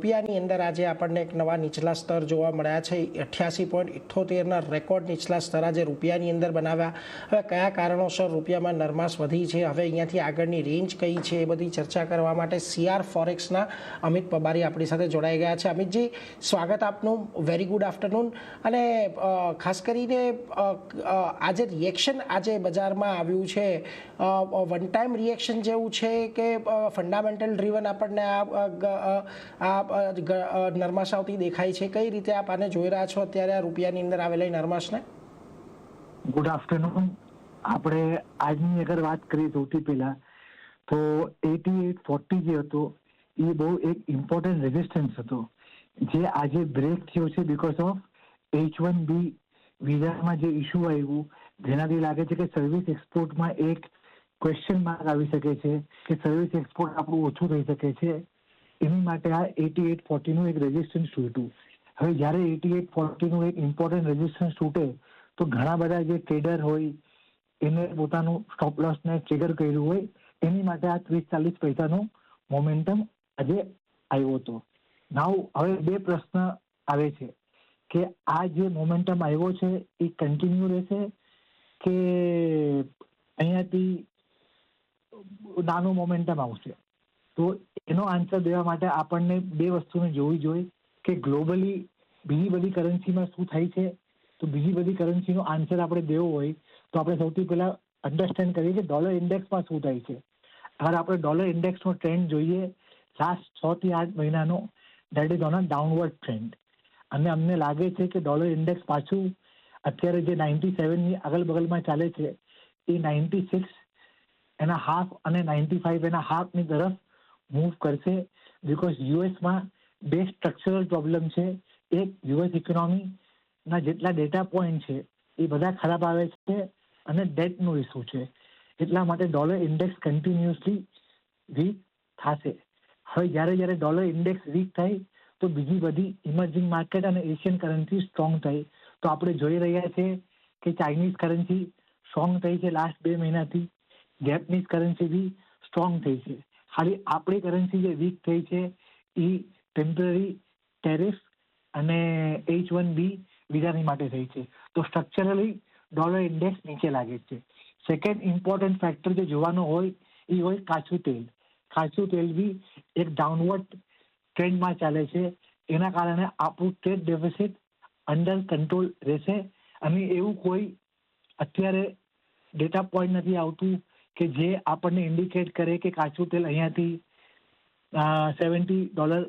રૂપિયાની અંદર આજે આપણને એક નવા નીચલા સ્તર જોવા મળ્યા છે. 88.78ના રેકોર્ડ નીચલા સ્તર આજે રૂપિયાની અંદર બનાવ્યા. હવે કયા કારણોસર રૂપિયામાં નરમાશ વધી છે, હવે અહીંયાથી આગળની રેન્જ કઈ છે, એ બધી ચર્ચા કરવા માટે CR ફોરેક્સના અમિત પબારી આપણી સાથે જોડાઈ ગયા છે. અમિતજી, સ્વાગત આપનું. Very good afternoon. અને ખાસ કરીને આજે રિએક્શન આજે બજારમાં આવ્યું છે, વન ટાઈમ રિએક્શન જેવું છે કે ફંડામેન્ટલ ડ્રીવન આપણને આ નરમાશ આવતી દેખાય છે? કઈ રીતે આપ આને જોઈ રહ્યા છો અત્યારે આ રૂપિયાની અંદર આવેલી નરમાશને? Good afternoon. આપણે આજની અગર વાત કરીએ સૌથી પહેલા તો 8840 જે હતો એ બહુ એક ઇમ્પોર્ટન્ટ રેઝિસ્ટન્સ હતો, જે આજે બ્રેક થયો છે બીકોઝ ઓફ H1B વિઝામાં જે ઇસ્યુ આવ્યું, જેનાથી લાગે છે કે સર્વિસ એક્સપોર્ટમાં એક ક્વેશ્ચન માર્ક આવી શકે છે કે સર્વિસ એક્સપોર્ટ આપણું ઓછું થઈ શકે છે. એની માટે આ 8840નું એક રેઝિસ્ટન્સ તૂટ્યું. હવે જ્યારે 8840નું એક ઇમ્પોર્ટન્ટ રેઝિસ્ટન્સ તૂટે તો ઘણા બધા જે ટ્રેડર હોય એને પોતાનું સ્ટોપ લોસને ટ્રિગર કર્યું હોય, એની માટે આ 30-40 પૈસાનું મોમેન્ટમ આજે આવ્યો હતો. નાવ હવે બે પ્રશ્ન આવે છે કે આ જે મોમેન્ટમ આવ્યો છે એ કન્ટિન્યુ રહેશે કે અહીંયાથી નાનું મોમેન્ટમ આવશે? તો એનો આન્સર દેવા માટે આપણને બે વસ્તુને જોવી જોઈએ કે ગ્લોબલી બીજી બધી કરન્સીમાં શું થાય છે. તો બીજી બધી કરન્સીનો આન્સર આપણે દેવો હોય તો આપણે સૌથી પહેલાં અન્ડરસ્ટેન્ડ કરીએ કે ડોલર ઇન્ડેક્સમાં શું થાય છે. અગર આપણે ડોલર ઇન્ડેક્સનો ટ્રેન્ડ જોઈએ લાસ્ટ 6 થી 8 મહિનાનો, that is on a downward trend. અને અમને લાગે છે કે ડોલર ઇન્ડેક્સ પાછું અત્યારે જે 97ની આગળ બગલમાં ચાલે છે એ 96.5 અને 95.5ની તરફ મૂવ કરશે. બિકોઝ યુએસમાં બે સ્ટ્રક્ચરલ પ્રોબ્લેમ છે. એક, યુએસ ઇકોનોમીના જેટલા ડેટા પોઈન્ટ છે એ બધા ખરાબ આવે છે અને ડેટનો ઇસ્યુ છે. એટલા માટે ડોલર ઇન્ડેક્સ કન્ટિન્યુઅસલી વીક થશે. હવે જ્યારે ડોલર ઇન્ડેક્સ વીક થાય તો બીજી બધી ઇમર્જિંગ માર્કેટ અને એશિયન કરન્સી સ્ટ્રોંગ થાય. તો આપણે જોઈ રહ્યા છીએ કે ચાઇનીઝ કરન્સી સ્ટ્રોંગ થઈ છે લાસ્ટ 2 મહિનાથી, જેપનીઝ કરન્સી બી સ્ટ્રોંગ થઈ છે. ખાલી આપણી કરન્સી જે વીક થઈ છે એ ટેમ્પરરી ટેરિફ અને H1B વિઝાની માટે થઈ છે. તો સ્ટ્રક્ચરલી ડોલર ઇન્ડેક્સ નીચે લાગે છે. સેકન્ડ ઇમ્પોર્ટન્ટ ફેક્ટર જે જોવાનો હોય એ હોય કાચું તેલ. કાચું તેલ બી એક ડાઉનવર્ડ ટ્રેન્ડમાં ચાલે છે. એના કારણે આપણું ટ્રેડ ડેફિસિટ અંડર કંટ્રોલ રહેશે. અને એવું કોઈ અત્યારે ડેટા પોઈન્ટ નથી આવતું કે જે આપણને ઇન્ડિકેટ કરે કે કાચું તેલ અહીંયાથી $70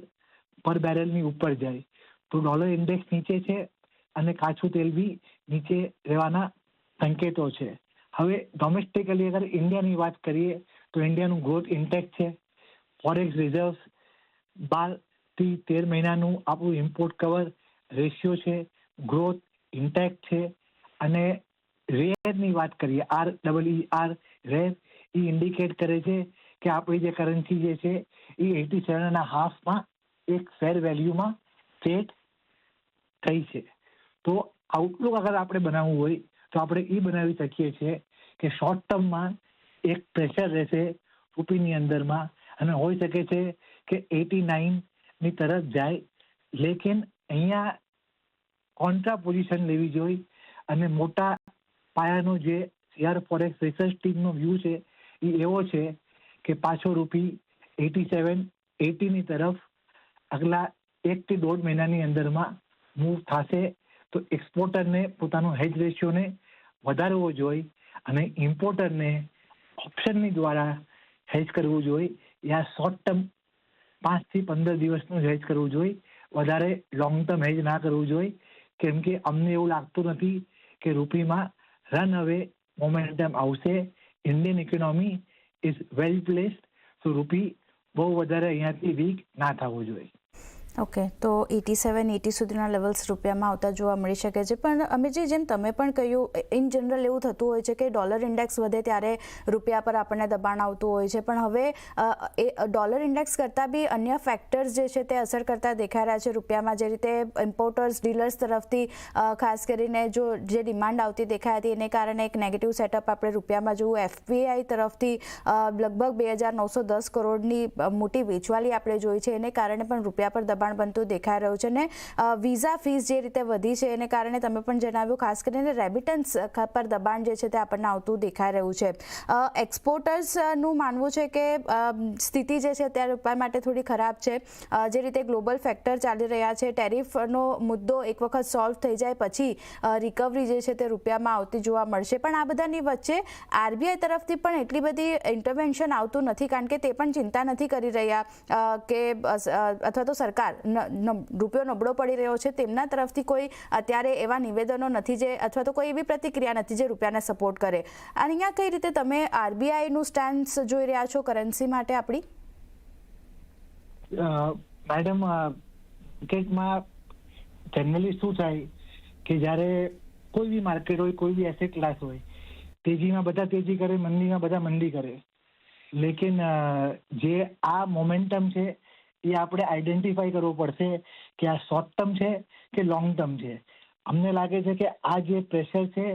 પર બેરલની ઉપર જાય. તો ડોલર ઇન્ડેક્સ નીચે છે અને કાચું તેલ બી નીચે રહેવાના સંકેતો છે. હવે ડોમેસ્ટિકલી અગર ઇન્ડિયાની વાત કરીએ તો ઇન્ડિયાનું ગ્રોથ ઇન્ટેક્ટ છે. ફોરેક્સ રિઝર્વ્સ 12 થી 13 મહિનાનું આપણું ઇમ્પોર્ટ કવર રેશિયો છે, ગ્રોથ ઇન્ટેક્ટ છે. અને રેરની વાત કરીએ, REER રેર, એ ઇન્ડિકેટ કરે છે કે આપણી જે કરન્સી જે છે એ 87.5માં એક ફેર વેલ્યુમાં ટ્રેડ થઈ છે. તો આઉટલુક અગર આપણે બનાવવું હોય તો આપણે એ બનાવી શકીએ છીએ કે શોર્ટ ટર્મમાં એક પ્રેશર રહેશે રૂપીની અંદરમાં અને હોઈ શકે છે કે 89ની તરફ જાય. લેકિન અહીંયા કોન્ટ્રા પોઝિશન લેવી જોઈએ અને મોટા પાયાનો જે CR ફોરેક્સ રિસર્ચ ટીમનો વ્યૂ છે એ એવો છે કે પાછો રૂપી 87-80ની તરફ આગલા 1 થી 1.5 મહિનાની અંદરમાં મૂવ થશે. તો એક્સપોર્ટરને પોતાનું હેજ રેશિયોને વધારવો જોઈએ અને ઇમ્પોર્ટરને ઓપ્શનની દ્વારા હેજ કરવું જોઈએ. યા શોર્ટ ટર્મ 5 થી 15 દિવસનું હેજ કરવું જોઈએ, વધારે લોંગ ટર્મ હેજ ના કરવું જોઈએ. કેમ કે અમને એવું લાગતું નથી કે રૂપીમાં રન અવે મોમેન્ટમ આવશે. Indian economy is well placed. તો રૂપી બહુ વધારે અહીંયાથી વીક ના થવું જોઈએ. ઓકે, તો 87-80 સુધીના લેવલ્સ રૂપિયામાં આવતા જોવા મળી શકે છે. પણ અમિતજી, જેમ તમે પણ કહ્યું, ઇન જનરલ એવું થતું હોય છે કે ડોલર ઇન્ડેક્સ વધે ત્યારે રૂપિયા પર આપણને દબાણ આવતું હોય છે. પણ હવે એ ડોલર ઇન્ડેક્સ કરતાં બી અન્ય ફેક્ટર્સ જે છે તે અસર કરતા દેખાઈ રહ્યા છે રૂપિયામાં. જે રીતે ઇમ્પોર્ટર્સ ડીલર્સ તરફથી ખાસ કરીને જે ડિમાન્ડ આવતી દેખાઈ હતી એને કારણે એક નેગેટિવ સેટઅપ આપણે રૂપિયામાં જોયું. FPI તરફથી લગભગ 2,910 કરોડની મોટી વેચવાલી આપણે જોઈ છે. એને કારણે પણ રૂપિયા પર દબાણ દબાણ બનતું દેખાઈ રહ્યું છે. અને વિઝા ફીસ જે રીતે વધી છે એને કારણે તમે પણ જણાવ્યું, ખાસ કરીને રેમિટન્સ પર દબાણ જે છે તે આપણને આવતું દેખાઈ રહ્યું છે. એક્સપોર્ટર્સનું માનવું છે કે સ્થિતિ જે છે અત્યારે રૂપિયા માટે થોડી ખરાબ છે. જે રીતે ગ્લોબલ ફેક્ટર ચાલી રહ્યા છે, ટેરિફનો મુદ્દો એક વખત સોલ્વ થઈ જાય પછી રિકવરી જે છે તે રૂપિયામાં આવતી જોવા મળશે. પણ આ બધાની વચ્ચે આરબીઆઈ તરફથી પણ એટલી બધી ઇન્ટરવેન્શન આવતું નથી, કારણ કે તે પણ ચિંતા નથી કરી રહ્યા કે અથવા તો સરકાર રૂપિયો નબળો પડી રહ્યો છે તેમના તરફથી કોઈ અત્યારે એવા નિવેદનો નથી જે અથવા તો કોઈ એવી પ્રતિક્રિયા નથી જે રૂપિયાને સપોર્ટ કરે. અહીંયા કઈ રીતે તમે આરબીઆઈનું સ્ટેન્સ જોઈ રહ્યા છો કરન્સી માટે આપણી? મેડમ, માર્કેટમાં જનરલી શું થાય કે જ્યારે કોઈ બી માર્કેટ હોય, કોઈ બી એસેટ ક્લાસ હોય, તેજીમાં બધા તેજી કરે, મંદીમાં બધા મંદી કરે. લેકિન જે આ મોમેન્ટમ છે એ આપણે આઈડેન્ટિફાઈ કરવો પડશે કે આ શોર્ટ ટર્મ છે કે લોંગ ટર્મ છે. અમને લાગે છે કે આ જે પ્રેશર છે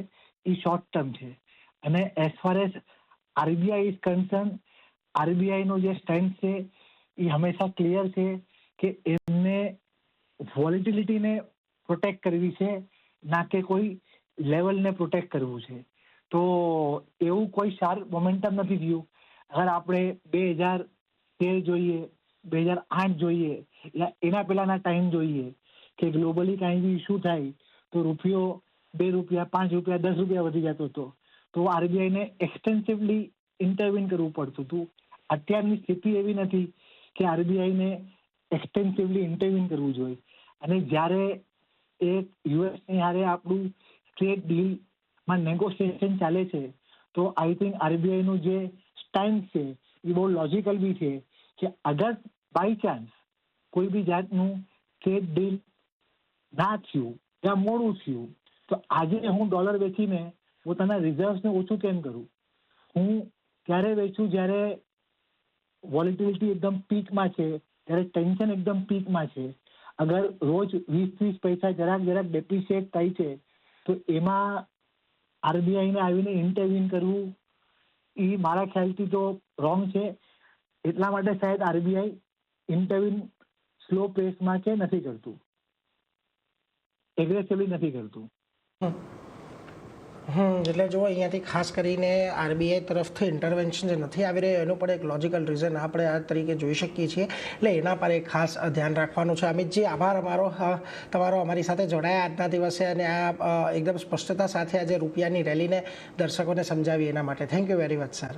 એ શોર્ટ ટર્મ છે. અને as far as RBI is concern, આરબીઆઈનો જે સ્ટેન્ડ છે એ હંમેશા ક્લિયર છે કે એમને વોલેટિલિટીને પ્રોટેક્ટ કરવી છે, ના કે કોઈ લેવલને પ્રોટેક્ટ કરવું છે. તો એવું કોઈ શાર્પ મોમેન્ટમ નથી થયું. અગર આપણે 2013 જોઈએ, 2008 જોઈએ, યા એના પહેલાના ટાઈમ જોઈએ કે ગ્લોબલી કાંઈ બી ઇસ્યુ થાય તો રૂપિયો 2 રૂપિયા, 5 રૂપિયા, 10 રૂપિયા વધી જતો હતો, તો આરબીઆઈને એક્સટેન્સિવલી ઇન્ટરવીન કરવું પડતું હતું. અત્યારની સ્થિતિ એવી નથી કે આરબીઆઈને એક્સટેન્સિવલી ઇન્ટરવીન કરવું જોઈએ. અને જ્યારે એક યુએસની હારે આપણું ટ્રેડ ડીલમાં નેગોશિએશન ચાલે છે, તો આઈ થિંક આરબીઆઈનું જે સ્ટેન્ડ છે એ બહુ લોજિકલ બી છે કે અગર બાય ચાન્સ કોઈ બી જાતનું ટ્રેડ ડીલ ના થયું યા મોડું થયું, તો આજે હું ડોલર વેચીને પોતાના રિઝર્વ્સને ઓછું કેમ કરું? હું ત્યારે વેચું જ્યારે વોલેટિલિટી એકદમ પીકમાં છે, ત્યારે ટેન્શન એકદમ પીકમાં છે. અગર રોજ 20-30 પૈસા જરાક ડેપ્રિશિએટ થાય છે, તો એમાં આરબીઆઈને આવીને ઇન્ટરવીન કરવું એ મારા ખ્યાલથી તો રોંગ છે. એટલા માટે શાયદ આરબીઆઈ ઇન્ટરવીન સ્લો પેસમાં કે નથી કરતું, એગ્રેસિવલી નથી કરતું. એટલે જો અહીંયાથી ખાસ કરીને આરબીઆઈ તરફથી ઇન્ટરવેન્શન જે નથી આવી રહ્યું એનું પણ એક લોજિકલ રીઝન આપણે આ તરીકે જોઈ શકીએ છીએ. એટલે એના પર એક ખાસ ધ્યાન રાખવાનું છે. અમિતજી, આભાર તમારો અમારી સાથે જોડાયા આજના દિવસે અને આ એકદમ સ્પષ્ટતા સાથે આજે રૂપિયાની રેલીને દર્શકોને સમજાવી એના માટે. Thank you very much sir.